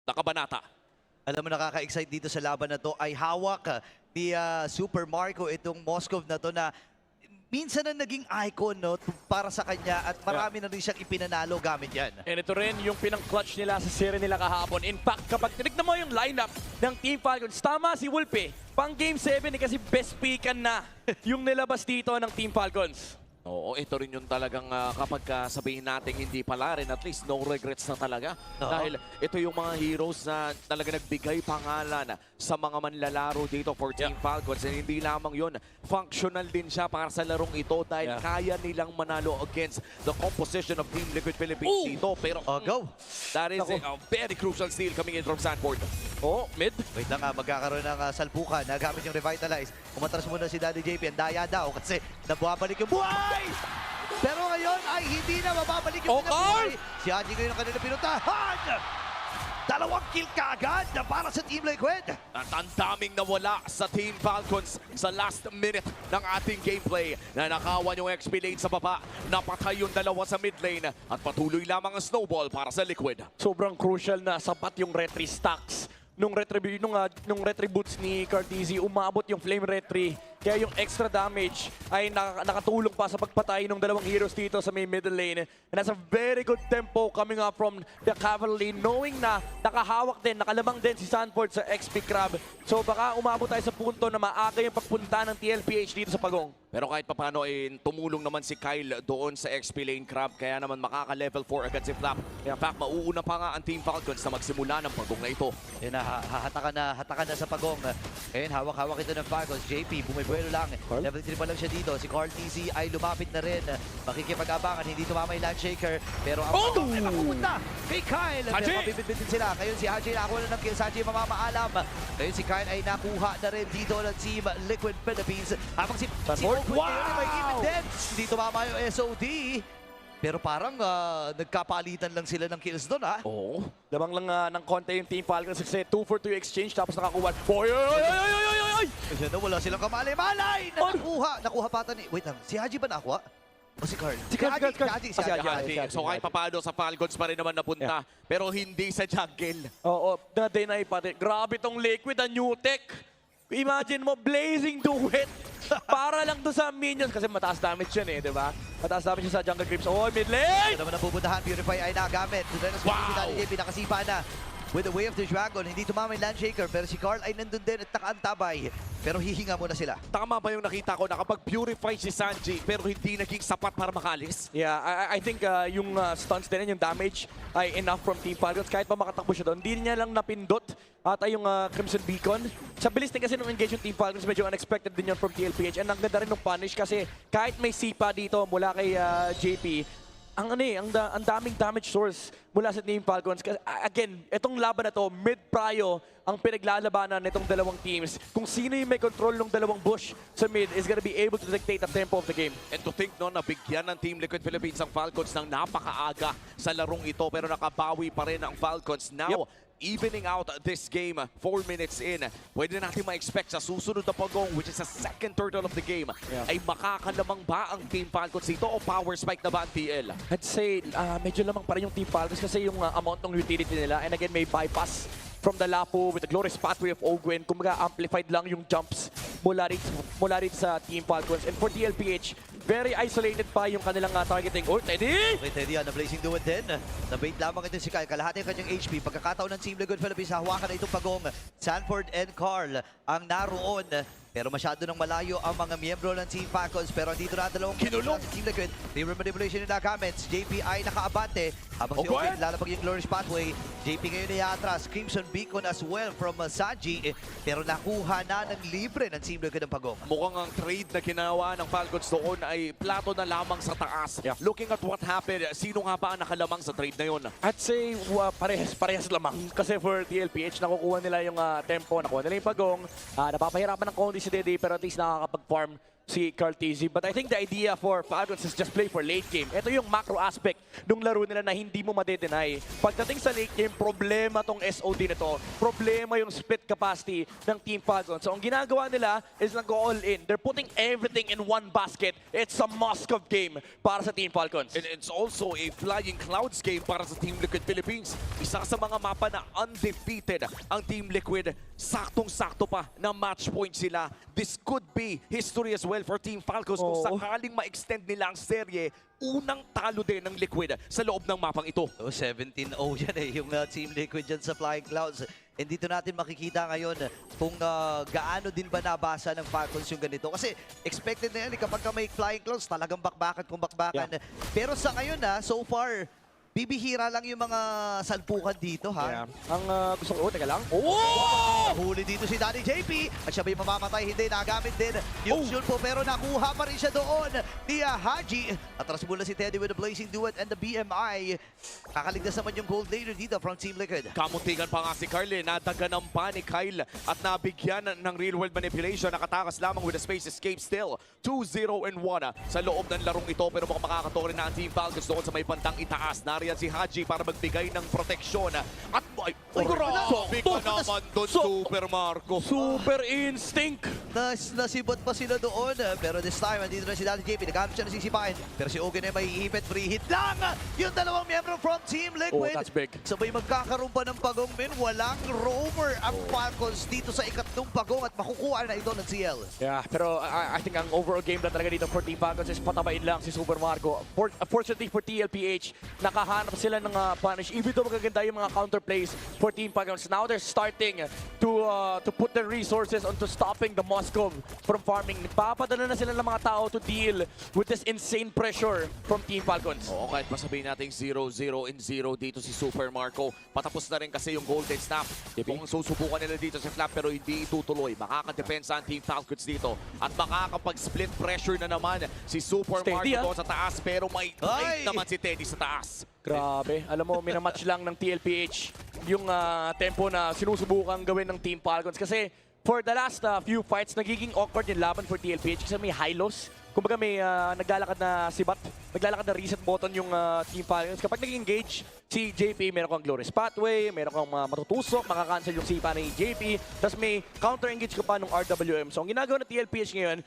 Nakabanata. Alam mo, nakaka-excite dito sa laban na to ay hawak ni Super Marco itong Moskov na to na minsan na naging icon no, para sa kanya at marami na rin siyang ipinanalo gamit yan. And ito rin yung pinang-clutch nila sa series nila kahapon. In fact, kapag tinignan mo yung lineup ng Team Falcons, tama si Wolpe. Pang Game 7 kasi best pickan na yung nilabas dito ng Team Falcons. Oo, ito rin yung talagang kapag sabihin natin hindi pala rin, at least no regrets na talaga. Oo. Dahil ito yung mga heroes na talaga nagbigay pangalan sa mga manlalaro dito for Team Falcons. And hindi lamang yun, functional din siya para sa larong ito dahil kaya nilang manalo against the composition of Team Liquid Philippines dito. Pero Go! that is a very crucial steal coming in from Sanford. Oh, mid. Wait lang magkakaroon ng salpukan na gamit yung Revitalize. Umatras muna si Daddy JP, ang daya daw kasi nababalik yung buhay! Pero ngayon ay hindi na mababalik yung buhay. Si Haji ngayon ang kanila pinuntahan! 2 kill kaagad na para sa Team Liquid. At ang daming nawala sa Team Falcons sa last minute ng ating gameplay. Nanakawan yung XP lane sa baba, napatay yung dalawa sa mid lane at patuloy lamang ang snowball para sa Liquid. Sobrang crucial na sapat yung retry stacks. Nung retry boots ni Cartesi, umabot yung flame retry. Kaya yung extra damage ay nakatulong pa sa pagpatay ng dalawang heroes dito sa may middle lane. And that's a very good tempo coming up from the cavalry, knowing na nakahawak din, nakalamang din si Sanford sa XP Crab. So baka umabot tayo sa punto na maaga yung pagpunta ng TLPH dito sa Pagong. Pero kahit papano tumulong naman si Kyle doon sa XP lane Crab, kaya naman makaka-level 4 agad si Flap. In fact, mauuna pa nga ang Team Falcons na magsimula ng pagong na ito. Yan na, hatakan na sa Pagong. Ngayon, hawak-hawak ito ng Falcons. JP, bumibuelo lang. Level 3 pa lang siya dito. Si Carl TC ay lumapit na rin. Makikipag-abangan, hindi tumama yung Landshaker. Pero ang Pagong ay mapupunta kay Kyle. Haji! Pero mabibit sila. Ngayon si Haji nakuha na ng kill. Haji mamamaalam. Ngayon si Kyle ay nakuha na rin dito ng Team Liquid Philippines. Habang si Oakwood ngayon ay may even din. Hindi tumama yung SOD. Pero parang nagkapalitan lang sila ng kills doon, ha? Oo. Lamang lang ng konti yung Team Falcons kasi 2 for 2 exchange tapos nakakuha. Oy! Kasi na wala silang kamalay-malay na nakuha pata ni... Wait lang, si Haji ba nakuha? O si Carl? Si Carl. Si Haji. So kahit papano sa Falcons pa rin naman napunta, pero hindi sa jungle. Oo, na-deny pa rin. Grabe tong Liquid, ang new tech. Imagine mo, blazing duet. Para lang to sa minions kasi mataas damage yan di ba? Mataas damage yan sa jungle creeps. Oh, mid lane! Ito naman ang pupuntahan, Purify ay nagamit. Wow! Pinakasipa na. With the Way of the Dragon, hindi tumama yung Landshaker, pero si Carl ay nandun din at nakaantabay. Pero hihinga muna sila. Tama ba yung nakita ko na kapag purify si Sanji pero hindi naging sapat para makalis? Yeah, I think yung stuns din, yung damage ay enough from Team Falcons. Kahit pa makatakbo siya doon, hindi niya lang napindot at yung Crimson Beacon. Sa bilis din kasi nung engage yung Team Falcons, medyo unexpected din yun from TLPH. And ang ganda rin ng punish kasi kahit may sipa dito mula kay JP, ang daming damage source mula sa Team Falcons. Again, itong laban na to, mid-prio ang pinaglalabanan nitong dalawang teams. Kung sino yung may control ng dalawang bush sa mid is gonna be able to dictate the tempo of the game. And to think no, nabigyan ng Team Liquid Philippines ang Falcons ng napakaaga sa larong ito pero nakabawi pa rin ang Falcons. Now, evening out this game, 4 minutes in, pwede natin ma-expect sa susunod na Pagong, which is the second turtle of the game, ay makakalamang ba ang Team Falcons dito o power spike na ba ang TL? I'd say medyo lamang pa rin yung Team Falcons kasi yung amount ng utility nila. And again, may bypass from the Lapu with the glorious pathway of Ogwen. Kumbaga, amplified lang yung jumps mula rin sa Team Falcons. And for TLPH, very isolated pa yung kanilang targeting. Oh, Teddy! Okay, Teddy, na blazing duet din. Nabait lamang ito si Kyle. Kalahati ang kanyang HP. Pagkakataon ng Team Liquid Philippines, hawakan na itong Pagong. Sanford and Carl ang naroon. Pero masyado nang malayo ang mga miyembro ng Team Falcons. Pero dito na dalawang kinulong si Team Liquid. Favor manipulation na nagamit. Si JP ay nakaabante. Habang si Owen lalabag yung glorious pathway. JP ngayon ay atras. Crimson Beacon as well from Sanji. Pero nakuha na ng libre ng Team Liquid ng Pagong. Mukhang ang trade na ginawa ng Falcons doon ay plato na lamang sa taas. Looking at what happened, sino nga ba ang nakalamang sa trade na yun? I'd say parehas lamang. Kasi for TLPH, nakukuha nila yung tempo, nakuha nila yung Pagong. Napapahirapan ng konti si Dede pero at least nakakapag-farm si Carl TZ. But I think the idea for Falcons is just play for late game. Ito yung macro aspect ng laro nila na hindi mo madedenay. Pagdating sa late game, problema tong SOD na to. Problema yung split capacity ng Team Falcons. So ang ginagawa nila is nag-go all in. They're putting everything in one basket. It's a Moscow game para sa Team Falcons. And it's also a Flying Clouds game para sa Team Liquid Philippines. Isa sa mga mapa na undefeated ang Team Liquid. Saktong-sakto pa na match point sila. This could be history as well for Team Falcons kung Oo. sakaling ma-extend nila ang serye. Unang talo din ng Liquid sa loob ng mapang ito. 17-0 yan yung Team Liquid dyan sa Flying Clouds. And dito natin makikita ngayon kung gaano din ba nabasa ng Falcons yung ganito. Kasi expected na yan kapag ka may Flying Clouds, talagang bakbakan kung bakbakan. Pero sa ngayon so far, bibihira lang yung mga salpukan dito ha. Ang gusto ko, teka lang. Oh! Huli dito si Danny JP at siya ba'y mamamatay? Hindi, nagamit din yung shield po pero nakuha pa rin siya doon ni Haji. Atras mula si Teddy with the Blazing Duet and the BMI. Kakaligtas naman yung gold later dito from Team Liquid. Kamuntikan pa nga si Carly, nadaganam pa ni Kyle at nabigyan ng real world manipulation. Nakatakas lamang with a space escape still. 2-0-1 sa loob ng larong ito pero mukhang makakatore na ang Team Falcons doon sa may bandang itaas. Nariyan si Haji para magbigay ng proteksyon. At ay, grabe ka naman doon, Super Marco. Super instinct! Nasibot pa sila doon pero this time andito na si Danny JP. Nagamit siya ng sisipain pero si Ogen ay may ihipit. Free hit lang yung dalawang miyembro from Team Liquid. Oh, that's big. Sabay magkakaroon pa ng pagong min. Walang roamer ang Falcons dito sa ikatlong pagong at makukuha na ito ng CL. Yeah, pero I think ang overall game na talaga dito for Team Falcons is patabain lang si Super Marco. Fortunately for TLPH, nakahanap sila ng punish. Even though magaganda yung mga counter plays for Team Falcons, now they're starting to put their resources onto stopping the Moscow from farming. Nagpapadala na sila ng mga tao to deal with this insane pressure from Team Falcons. Oo, kahit masabihin natin 0-0 in 0 dito si Super Marco. Patapos na rin kasi yung Golden Snap. Kung susubukan nila dito si Flap pero hindi itutuloy, makakadepensa ang Team Falcons dito. At makakapag-split pressure na naman si Super Steady, Marco doon sa taas pero may Ay! naman si Teddy sa taas. Grabe. Alam mo, minamatch lang ng TLPH yung tempo na sinusubukan gawin ng Team Falcons. Kasi for the last few fights, nagiging awkward yung laban for TLPH kasi may high-lows. Kumbaga may naglalakad na sibat, naglalakad na reset button yung Team Falcons. Kapag nag-engage si JP, meron kang Glorious Pathway, meron kang matutusok, makakancel yung sipa ni JP, tapos may counter-engage ka pa ng RWM. So ang ginagawa ng TLPH ngayon,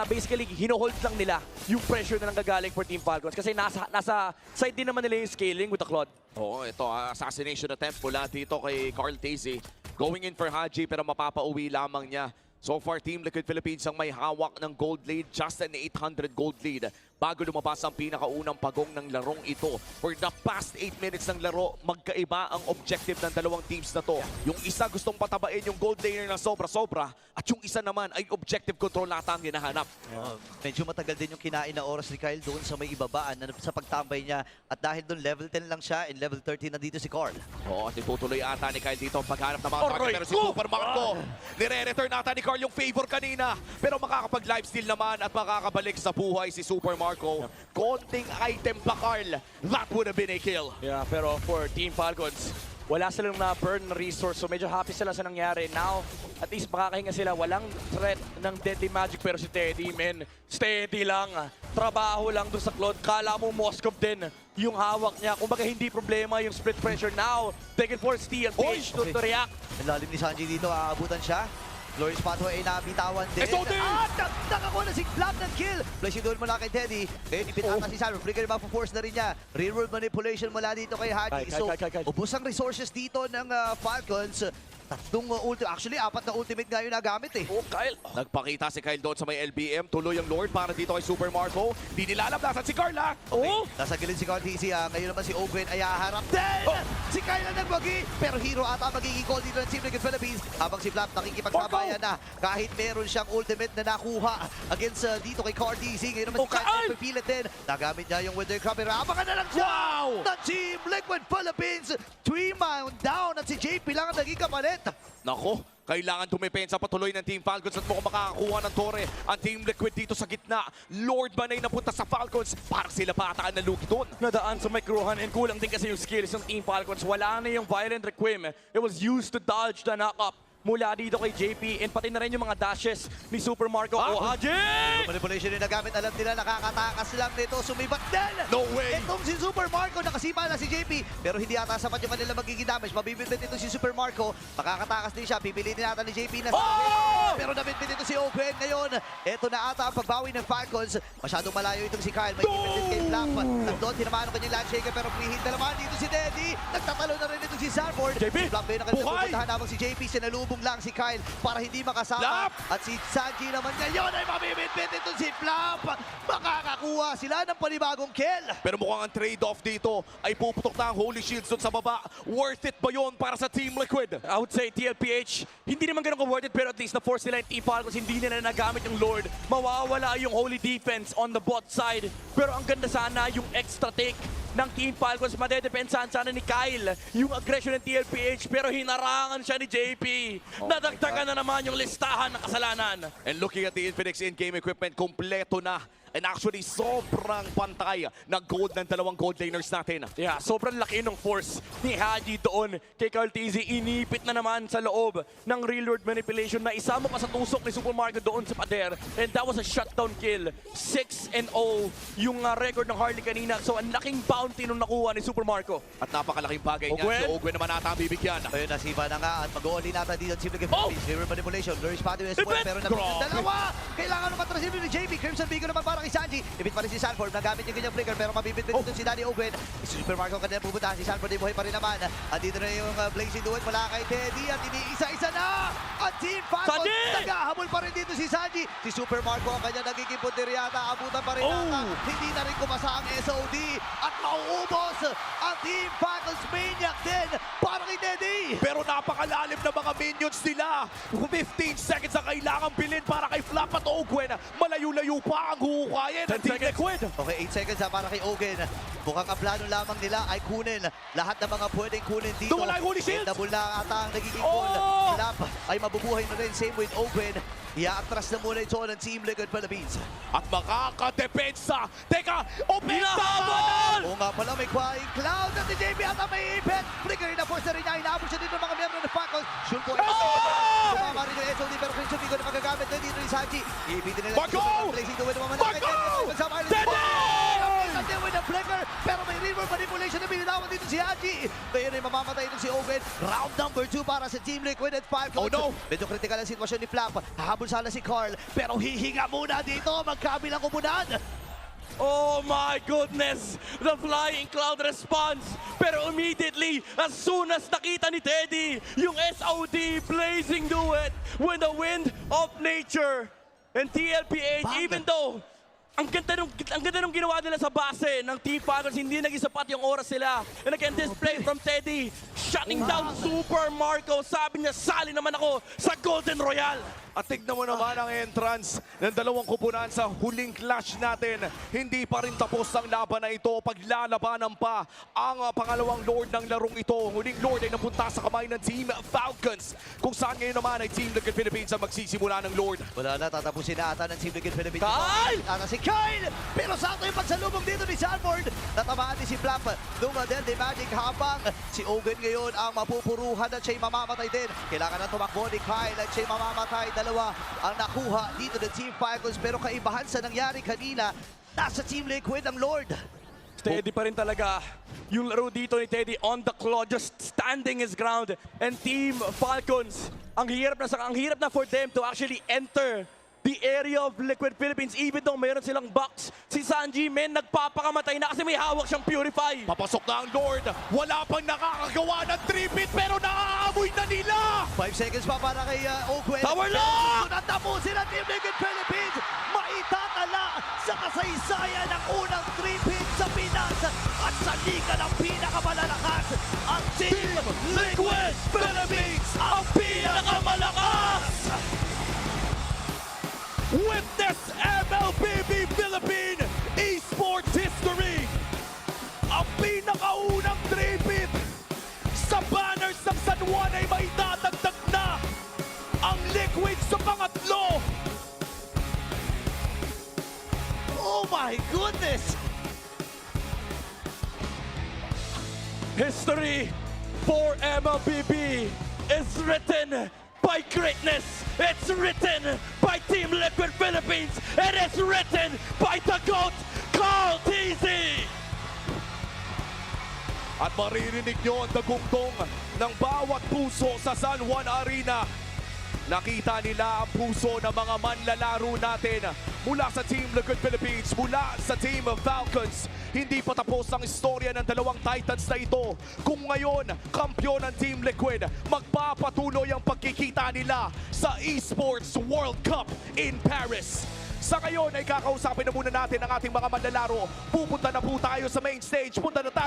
basically, hino-hold lang nila yung pressure na nanggagaling for Team Falcons kasi nasa side din naman nila yung scaling with the Claude. Oo, ito, assassination attempt mula dito kay Carl Tazzi. Going in for Haji pero mapapauwi lamang niya. So far, Team Liquid Philippines ang may hawak ng gold lead, just an 800 gold lead. Bago lumabas ang pinakaunang pagong ng larong ito. For the past 8 minutes ng laro, magkaiba ang objective ng dalawang teams na to. Yung isa gustong patabain yung gold laner na sobra-sobra at yung isa naman ay objective control na ang hinahanap. Medyo matagal din yung kinain na oras ni Kyle doon sa may ibabaan sa pagtambay niya. At dahil doon level 10 lang siya, in level 13 na dito si Carl. Oo, at itutuloy ata ni Kyle dito ang paghanap ng mga target. Pero si Super Marco, nire-return ata ni Carl yung favor kanina. Pero makakapag-lifesteal naman at makakabalik sa buhay si Super Marco. Konting item pa, Carl. That would have been a kill. Yeah, pero for Team Falcons, wala silang na-burn na resource. So medyo happy sila sa nangyari. Now, at least makakahinga sila. Walang threat ng Deadly Magic. Pero si Teddy, men, steady lang. Trabaho lang dun sa Claude. Kala mo Moscow din yung hawak niya. Kumbaga hindi problema yung split pressure. Now, taken for Steel Page to react. Ang lalim ni Sanji dito, aabutan siya. Glorious Pathway ay nabitawan din. SOD! At nakakuha na si Flap ng kill. Flashing doon mula kay Teddy. Ngayon, ipitata si Simon. Flicker naman force na rin niya. Real world manipulation mula dito kay Haji. So, ubos ang resources dito ng Falcons. Tatlong ultimate. Actually, 4 na ultimate nga yung nagamit eh. Oh, Kyle. Nagpakita si Kyle doon sa may LBM. Tuloy ang Lord para dito kay Super Marco. Di nilalablasan si Carla. Oh! Nasa gilid si Carl TC. Ngayon naman si Ogwen ay haharap din. Si Kyle ang nagbagi. Pero hero ata magiging call dito ng Team Liquid Philippines. Habang si Flap nakikipagsabayan na. Kahit meron siyang ultimate na nakuha against dito kay Carl TC. Ngayon naman si Kyle pipilit din. Nagamit niya yung Wither Crab. Pero abangan na lang siya. Wow! ng Team Liquid Philippines. 3-man down at si JP lang ang naging kapalit. Nako, kailangan tumipensa patuloy ng Team Falcons at mukhang makakakuha ng tore ang Team Liquid dito sa gitna. Lord man ay napunta sa Falcons, parang sila pa ata ang nalugi doon. Nadaan sa Microhan and kulang din kasi yung skills ng Team Falcons. Wala na yung Violent Requiem. It was used to dodge the knock-up mula dito kay JP and pati na rin yung mga dashes ni Super Marco. Oh, Haji! Manipulation yung nagamit. Alam nila, nakakatakas lang nito. Sumibat din! No way! Itong si Super Marco, nakasipa na si JP. Pero hindi ata sapat yung kanila magiging damage. Mabibitbit ito si Super Marco. Makakatakas din siya. Pipilitin ata ni JP na pero nabitbit ito si Ogwen. Ngayon, ito na ata ang pagbawi ng Falcons. Masyadong malayo itong si Kyle. May ibitbit kay Flap. Nagdoon, tinamaan ang kanyang land shaker. Pero free hit na naman dito si Teddy. Nagtatalo na rin itong si Sanford. JP! Flap din ang kanyang Buhay! pupuntahan habang si JP. Sinalubong lang si Kyle para hindi makasama. Flap! At si Sanji naman ngayon ay mabibitbit ito si Flap. Makakakuha sila ng panibagong kill. Pero mukhang ang trade-off dito ay puputok na ang Holy Shields doon sa baba. Worth it ba yun para sa Team Liquid? I would say TLPH, hindi naman ganun ka-worth it pero at least na-force nila yung Team Falcons, hindi nila nagamit yung Lord. Mawawala yung Holy Defense on the bot side. Pero ang ganda sana yung extra take ng Team Falcons. Madedepensahan sana ni Kyle yung aggression ng TLPH pero hinarangan siya ni JP. Nadagdagan na naman yung listahan ng kasalanan. And looking at the Infinix in-game equipment, kompleto na. And actually, sobrang pantay ng gold ng dalawang gold laners natin. Yeah, sobrang laki ng force ni Haji doon kay Carl TZ. Inipit na naman sa loob ng real world manipulation na isama pa sa tusok ni Super Marco doon sa pader. And that was a shutdown kill. 6-0 yung record ng Harley kanina. So ang laking bounty nung nakuha ni Super Marco. At napakalaking bagay niya. Ogwen? Si Ogwen naman ata ang bibigyan. Ayun, nasiba na nga at mag-o-all nata dito si Philippines. Oh! River manipulation, Luris Padu as well. Ibit! Pero naman yung Grabe! dalawa. Kailangan ng matrasilo ni JP. Crimson Beacon naman para kay Sanji. Ibit pa rin si Sanford. Nagamit yung kanyang flicker pero mabibit dito si Danny Ogwen. Si Super Marco kanina pupunta. Si Sanford ay buhay pa rin naman. At dito na yung Blazing Duet mula kay Teddy. At iniisa-isa na. At Team Falcons Sanji! naghahabol pa rin dito si Sanji. Si Super Marco ang kanya nagiging punter yata. Abutan pa rin ata. Hindi na rin kumasa ang SOD. At mauubos ang Team Falcons Maniac din para kay Teddy. Pero napakalalim na mga minions nila. 15 seconds ang kailangan bilhin para kay Flap at Ogwen. Malayo-layo pa ang huhukayin ng 10 Team seconds. Liquid. Okay, 8 seconds para kay Ogen. Mukhang ang plano lamang nila ay kunin lahat ng mga pwedeng kunin dito. Wala yung Holy Shield. Double na ata ang nagiging Oh! goal. Flap ay mabubuhay na rin. Same with Ogen. Iaatras na muna ito ng Team Liquid Philippines. At makakadepensa. Teka, open Hinahabol! Oo nga pala, may Crying Cloud at si JP ata may ipit. Flicker na force na rin niya. Hinahabol siya dito ng mga miyembro ng Falcons. Shoot po. Sumama rin yung SOD pero Crimson Beacon na magagamit na dito ni Sanji. Ibitin nila Marco! Blazing Duet naman malaki. Marco! Teddy! Teddy with the flicker pero may river manipulation na binitawan dito si Haji. Ngayon ay mamamatay ito si Owen. Round number 2 para sa Team Liquid at Falcons. Oh, no! Medyo critical ang sitwasyon ni Flap. Hahabol sana si Carl pero hihinga muna dito. Magkabilang kupunan. Oh my goodness! The Flying Cloud response! Pero immediately, as soon as nakita ni Teddy, yung SOD Blazing Duet with the wind of nature and TLPH, Bang! even though ang ganda nung ginawa nila sa base ng Team Falcons, hindi naging sapat yung oras nila. And again, this play from Teddy, shutting down Super Marco. Sabi niya, sali naman ako sa Golden Royale. At tignan mo naman ang entrance ng dalawang kupunan sa huling clash natin. Hindi pa rin tapos ang laban na ito. Paglalabanan pa ang pangalawang Lord ng larong ito. Huling Lord ay napunta sa kamay ng Team Falcons. Kung saan ngayon naman ay Team Liquid Philippines ang magsisimula ng Lord. Wala na, tatapusin na ata ng Team Liquid Philippines. Kyle! Ata si Kyle! Pero sakto yung pagsalubong dito ni Sanford. Natamaan din si Flap. Dumadel de Magic habang si Owen ngayon ang mapupuruhan at siya'y mamamatay din. Kailangan na tumakbo ni Kyle at siya'y mamamatay. Dalawa ang nakuha dito ng Team Falcons. Pero kaibahan sa nangyari kanina, nasa Team Liquid ang Lord. Teddy pa rin talaga yung laro dito ni Teddy on the claw, just standing his ground. And Team Falcons, ang hirap na for them to actually enter the area of Liquid Philippines even though mayroon silang box. Si Sanji, men, nagpapakamatay na kasi may hawak siyang Purify. Papasok na ang Lord. Wala pang nakakagawa ng 3-bit pero nakaamoy na nila. 5 seconds pa para kay Owen. Tower lock! Pero natapusin ang Team Liquid Philippines. Maitatala sa kasaysayan ng unang 3-pit sa Pinas. At sa liga ng pinakamalalakas, ang Team Liquid Philippines ang Pinakamalakas! Witness MLBB Philippine Esports History. Ang pinakaunang 3-bit sa banners ng San Juan ay may dadagdag na ang Liquid sa pangatlo. Oh my goodness! History for MLBB is written by by greatness. It's written by Team Liquid Philippines. It is written by the GOAT, Carl TZ. At maririnig nyo ang dagungtong ng bawat puso sa San Juan Arena. Nakita nila ang puso ng mga manlalaro natin mula sa Team Liquid Philippines, mula sa Team Falcons. Hindi pa tapos ang istorya ng dalawang Titans na ito. Kung ngayon, kampiyon ng Team Liquid, magpapatuloy ang pagkikita nila sa Esports World Cup in Paris. Sa ngayon ay kakausapin na muna natin ang ating mga manlalaro. Pupunta na po tayo sa main stage. Punta na tayo.